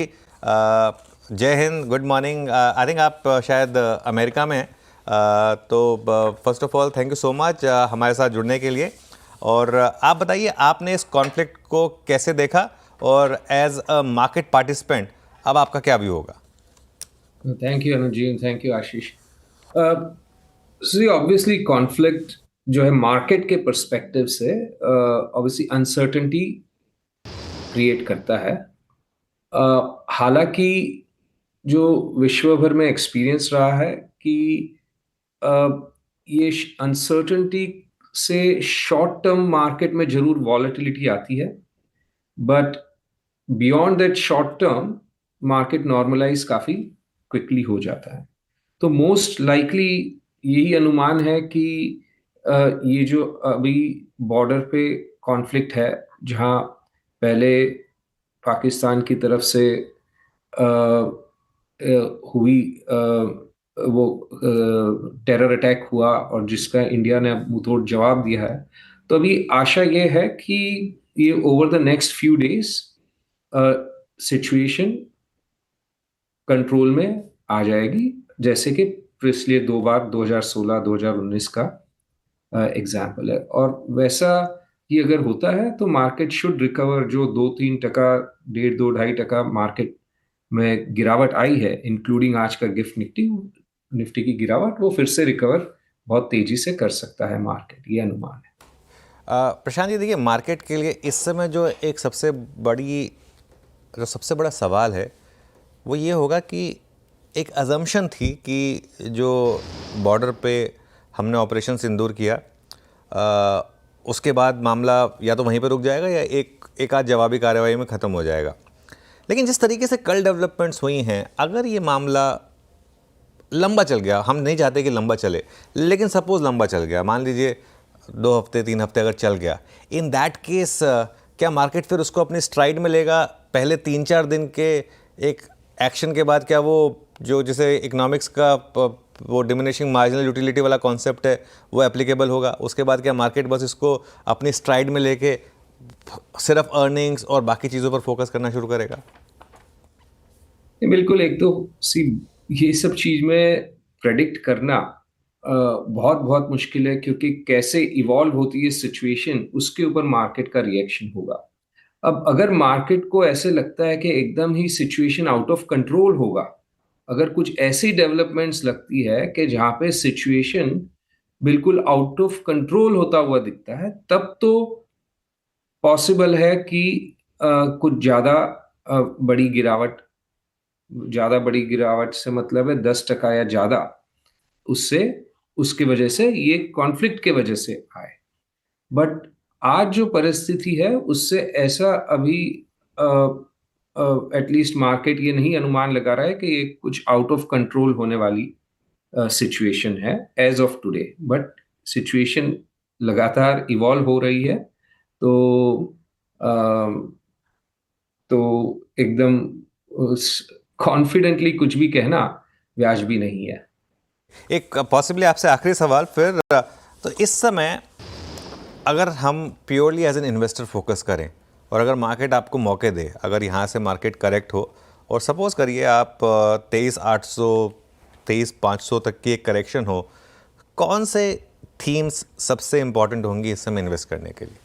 जय Hind, good morning. I think आप शायद अमेरिका में हैं। तो first of all thank you so much हमारे साथ जुड़ने के लिए। और आप बताइए, आपने इस कॉन्फ्लिक्ट को कैसे देखा और एज अ मार्केट पार्टिसिपेंट अब आपका क्या व्यू होगा? Thank you Anuj ji, thank you Ashish. See obviously conflict जो है मार्केट के पर्सपेक्टिव से ऑब्वियसली अनसर्टेनिटी क्रिएट करता है। हालांकि जो विश्व भर में एक्सपीरियंस रहा है कि ये अनसर्टेनिटी से शॉर्ट टर्म मार्केट में जरूर वॉलेटिलिटी आती है, but beyond that short term market normalise काफी क्विकली हो जाता है। तो मोस्ट लाइकली यही अनुमान है कि ये जो अभी बॉर्डर पे कॉन्फ्लिक्ट है, जहां पहले पाकिस्तान की तरफ से अ, हुई वो टेरर अटैक हुआ और जिसका इंडिया ने मुंहतोड़ जवाब दिया है। तो अभी आशा ये है कि ये over the next few days situation control में आ जाएगी, जैसे कि पिछले दो बार 2016 2019 का एग्जाम्पल है। और वैसा ही अगर होता है तो मार्केट शुड रिकवर। जो 2-3%, 1.5-2-2.5% मार्केट में गिरावट आई है, इंक्लूडिंग आज का गिफ्ट निफ्टी निफ्टी की गिरावट, वो फिर से रिकवर बहुत तेजी से कर सकता है मार्केट, ये अनुमान है। प्रशांत जी, देखिए, मार्केट के लिए इस समय जो सबसे बड़ा सवाल है वो ये होगा कि एक अजम्पशन थी कि जो बॉर्डर पे हमने ऑपरेशन सिंदूर किया, उसके बाद मामला या तो वहीं पर रुक जाएगा या एक आध जवाबी कार्रवाई में ख़त्म हो जाएगा। लेकिन जिस तरीके से कल डेवलपमेंट्स हुई हैं, अगर ये मामला लंबा चल गया, हम नहीं चाहते कि लंबा चले, लेकिन सपोज लंबा चल गया, मान लीजिए 2 हफ्ते 3 हफ्ते अगर चल गया, इन दैट केस क्या मार्केट फिर उसको अपनी स्ट्राइड में लेगा? पहले 3-4 दिन के एक एक्शन के बाद क्या वो जो जैसे इकोनॉमिक्स का वो डिमिनिशिंग मार्जिनल यूटिलिटी वाला कॉन्सेप्ट है वो एप्लीकेबल होगा? उसके बाद क्या मार्केट बस इसको अपनी स्ट्राइड में लेके सिर्फ अर्निंग्स और बाकी चीज़ों पर फोकस करना शुरू करेगा? बिल्कुल। एक तो सी ये सब चीज में प्रेडिक्ट करना बहुत बहुत मुश्किल है, क्योंकि कैसे इवॉल्व होती है सिचुएशन उसके ऊपर मार्केट का रिएक्शन होगा। अब अगर मार्केट को ऐसे लगता है कि एकदम ही सिचुएशन आउट ऑफ कंट्रोल होगा, अगर कुछ ऐसी डेवलपमेंट्स लगती है कि जहां पे सिचुएशन बिल्कुल आउट ऑफ कंट्रोल होता हुआ दिखता है, तब तो पॉसिबल है कि कुछ बड़ी गिरावट ज्यादा बड़ी गिरावट से मतलब है 10% या ज्यादा, उससे उसकी वजह से ये कॉन्फ्लिक्ट के वजह से आए। बट आज जो परिस्थिति है उससे ऐसा अभी एटलीस्ट मार्केट ये नहीं अनुमान लगा रहा है कि ये कुछ आउट ऑफ कंट्रोल होने वाली सिचुएशन है as of today. But situation लगातार इवॉल्व हो रही है। तो अ, तो एकदम कॉन्फिडेंटली कुछ भी कहना वाजिबी नहीं है। एक पॉसिबली आपसे आखिरी सवाल फिर, तो इस समय अगर हम purely as an investor focus करें और अगर मार्केट आपको मौके दे, अगर यहाँ से मार्केट करेक्ट हो और सपोज करिए आप 23,800 23,500 तक की एक करेक्शन हो, कौन से थीम्स सबसे इंपॉर्टेंट होंगी इस समय इन्वेस्ट करने के लिए?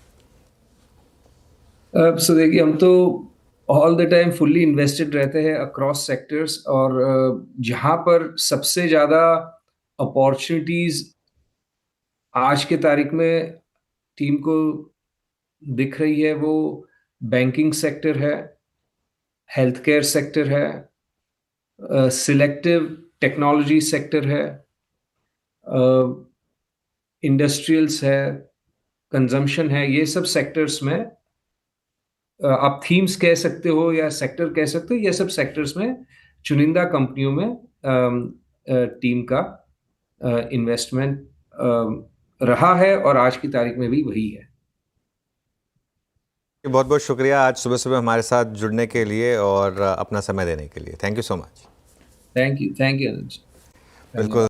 अब सो देखिए, हम तो all the time fully invested रहते हैं अक्रॉस सेक्टर्स। और जहां पर सबसे ज्यादा अपॉर्चुनिटीज आज के तारीख में टीम को दिख रही है, वो बैंकिंग सेक्टर है, हेल्थ केयर सेक्टर है, सिलेक्टिव टेक्नोलॉजी सेक्टर है, इंडस्ट्रियल्स है, कंजम्पशन है। ये सब सेक्टर्स में आप थीम्स कह सकते हो या सेक्टर कह सकते हो। ये सब सेक्टर्स में चुनिंदा कंपनियों में टीम का इन्वेस्टमेंट रहा है और आज की तारीख में भी वही है। बहुत बहुत शुक्रिया आज सुबह सुबह हमारे साथ जुड़ने के लिए और अपना समय देने के लिए। Thank you so much. Thank you, thank you Anuj. बिल्कुल। धन्यवाद।